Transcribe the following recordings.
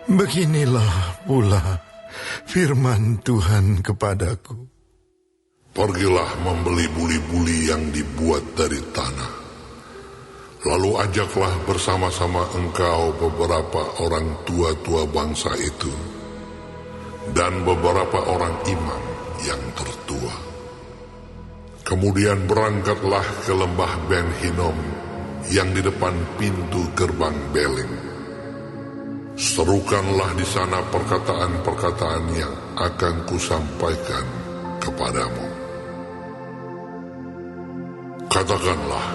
Beginilah pula firman Tuhan kepadaku. Pergilah membeli buli-buli yang dibuat dari tanah. Lalu ajaklah bersama-sama engkau beberapa orang tua-tua bangsa itu dan beberapa orang imam yang tertua. Kemudian berangkatlah ke lembah Ben Hinom yang di depan pintu gerbang Beling. Serukanlah di sana perkataan-perkataan yang akan kusampaikan kepadamu. Katakanlah,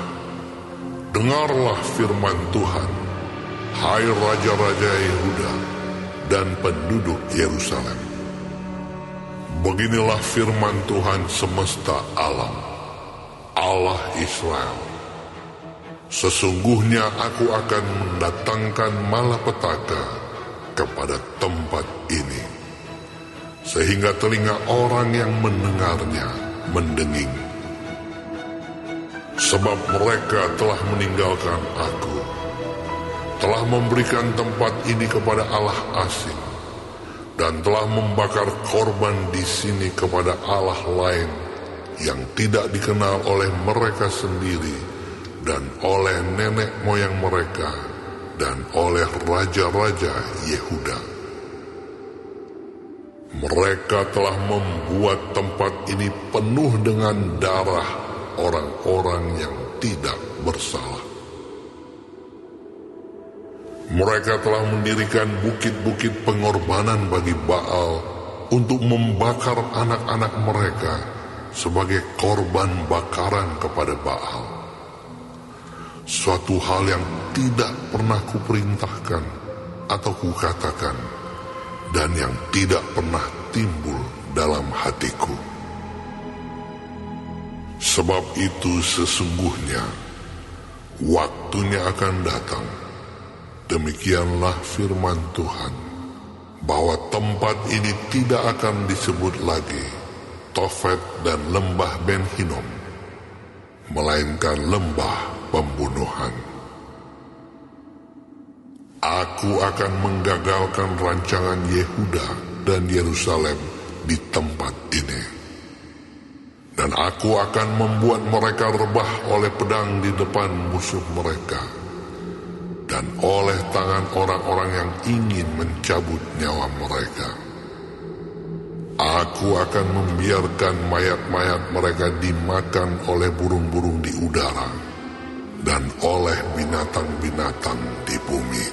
dengarlah firman Tuhan, hai raja-raja Yehuda dan penduduk Yerusalem. Beginilah firman Tuhan semesta alam, Allah Israel. Sesungguhnya aku akan mendatangkan malapetaka kepada tempat ini, sehingga telinga orang yang mendengarnya mendenging. Sebab mereka telah meninggalkan aku, telah memberikan tempat ini kepada Allah asing, dan telah membakar korban di sini kepada Allah lain yang tidak dikenal oleh mereka sendiri, dan oleh nenek moyang mereka, dan oleh raja-raja Yehuda. Mereka telah membuat tempat ini penuh dengan darah orang-orang yang tidak bersalah. Mereka telah mendirikan bukit-bukit pengorbanan bagi Baal untuk membakar anak-anak mereka sebagai korban bakaran kepada Baal. Suatu hal yang tidak pernah kuperintahkan atau kukatakan, dan yang tidak pernah timbul dalam hatiku. Sebab itu sesungguhnya waktunya akan datang, demikianlah firman Tuhan, bahwa tempat ini tidak akan disebut lagi Tofet dan lembah Ben Hinom, melainkan lembah pembunuhan. Aku akan menggagalkan rancangan Yehuda dan Yerusalem di tempat ini, dan aku akan membuat mereka rebah oleh pedang di depan musuh mereka, dan oleh tangan orang-orang yang ingin mencabut nyawa mereka. Aku akan membiarkan mayat-mayat mereka dimakan oleh burung-burung di udara dan oleh binatang-binatang di bumi.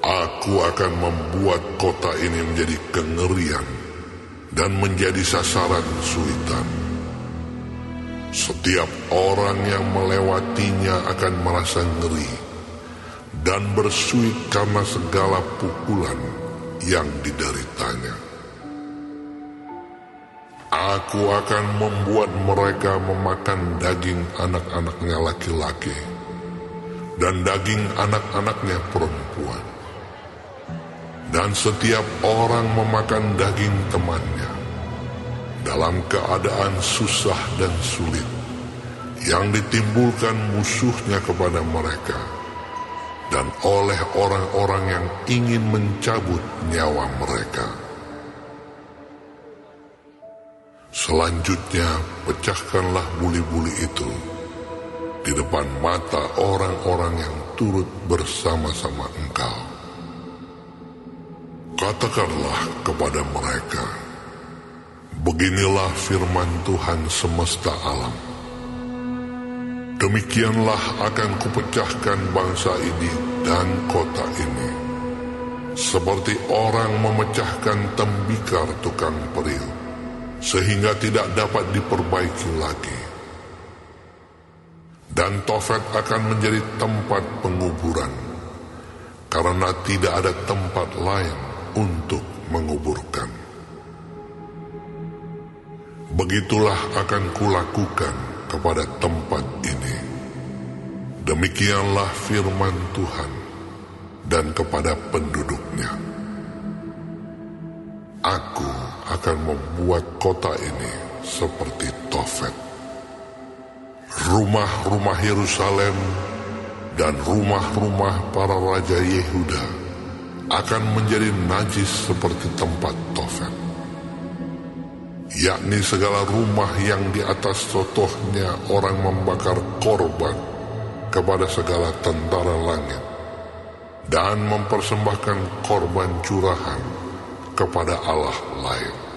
Aku akan membuat kota ini menjadi kengerian dan menjadi sasaran suitan. Setiap orang yang melewatinya akan merasa ngeri dan bersuit karena segala pukulan yang dideritanya. Aku akan membuat mereka memakan daging anak-anaknya laki-laki dan daging anak-anaknya perempuan. Dan setiap orang memakan daging temannya dalam keadaan susah dan sulit yang ditimbulkan musuhnya kepada mereka, dan oleh orang-orang yang ingin mencabut nyawa mereka. Selanjutnya pecahkanlah buli-buli itu di depan mata orang-orang yang turut bersama-sama engkau. Katakanlah kepada mereka, beginilah firman Tuhan semesta alam. Demikianlah akan kupecahkan bangsa ini dan kota ini, seperti orang memecahkan tembikar tukang peril, sehingga tidak dapat diperbaiki lagi. Dan Tofet akan menjadi tempat penguburan, karena tidak ada tempat lain untuk menguburkan. Begitulah akan kulakukan kepada tempat ini. Demikianlah firman Tuhan, dan kepada penduduknya. Aku akan membuat kota ini seperti Tofet. Rumah-rumah Yerusalem dan rumah-rumah para raja Yehuda akan menjadi najis seperti tempat Tofet, yakni segala rumah yang di atas contohnya orang membakar korban kepada segala tentara langit dan mempersembahkan korban curahan kepada Allah lain.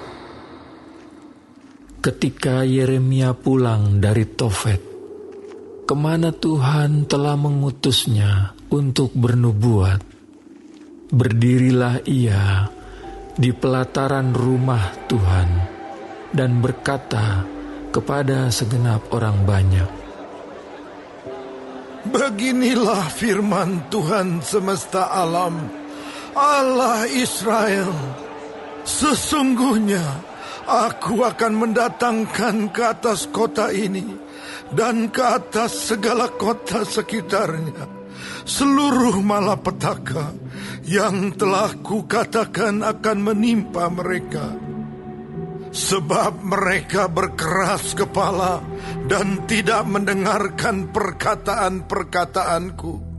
Ketika Yeremia pulang dari Tofet, kemana Tuhan telah mengutusnya untuk bernubuat, berdirilah ia di pelataran rumah Tuhan dan berkata kepada segenap orang banyak, "Beginilah firman Tuhan semesta alam, Allah Israel. Sesungguhnya Aku akan mendatangkan ke atas kota ini dan ke atas segala kota sekitarnya seluruh malapetaka yang telah kukatakan akan menimpa mereka. Sebab mereka berkeras kepala dan tidak mendengarkan perkataan-perkataanku.